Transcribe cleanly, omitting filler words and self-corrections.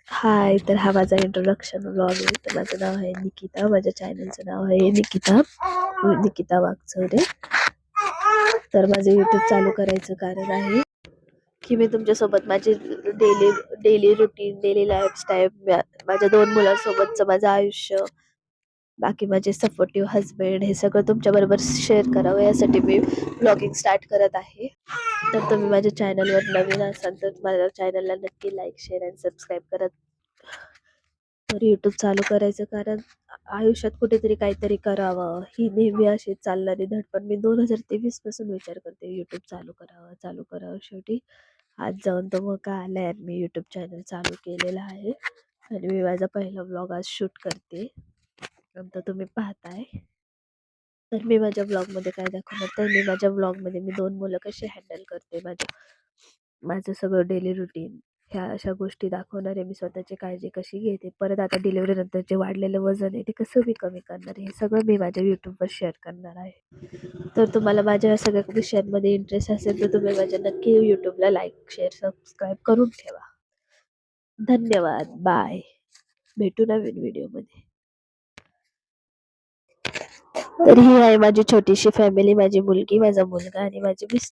हाय, तर हा माझा इंट्रोडक्शन व्लॉग आहे. तर माझं नाव आहे निकिता. माझ्या चॅनलचं नाव आहे निकिता निकिता वागचौरे. तर माझं यूट्यूब चालू करायचं कारण आहे की मी तुमच्यासोबत माझी daily daily routine, daily lifestyle, माझ्या 2 मुलांसोबतचं माझं आयुष्य, बाकी माझे सपोर्टिव्ह हजबंड हे सगळं तुमच्याबरोबर शेअर करावं यासाठी मी व्लॉगिंग स्टार्ट करत आहे. तर तुम्ही माझ्या चॅनलवर नवीन असाल तर माझ्या चॅनलला नक्की लाईक, शेअर आणि सबस्क्राईब करा. तर यूट्यूब चालू करायचं कारण आयुष्यात कुठेतरी काहीतरी करावं ही नेहमी अशी चालणारी धडपड मी 2023 पासून विचार करते यूट्यूब चालू करावं. शेवटी आज जाऊन तो मग का आलाय आणि मी यूट्यूब चॅनल चालू केलेला आहे आणि मी माझा पहिला व्लॉग आज शूट करते. नंतर तुम्ही पाहताय. तर मी माझ्या ब्लॉगमध्ये काय दाखवणार, तर मी माझ्या ब्लॉगमध्ये मी 2 मुलं कशी हँडल करते, माझं सगळं डेली रुटीन ह्या अशा गोष्टी दाखवणार आहे. मी स्वतःची काळजी कशी घेते, परत आता डिलिव्हरी नंतर जे वाढलेलं वजन आहे ते कसं मी कमी करणार आहे, हे सगळं मी माझ्या यूट्यूबवर शेअर करणार आहे. तर तुम्हाला माझ्या या सगळ्या विषयांमध्ये इंटरेस्ट असेल तर तुम्ही माझ्या नक्की यूट्यूबला लाईक, शेअर, सबस्क्राईब करून ठेवा. धन्यवाद. बाय. भेटू नवीन व्हिडिओमध्ये. तर ही आहे माझी छोटीशी फॅमिली, माझी मुलगी, माझा मुलगा आणि माझे मिस्टर.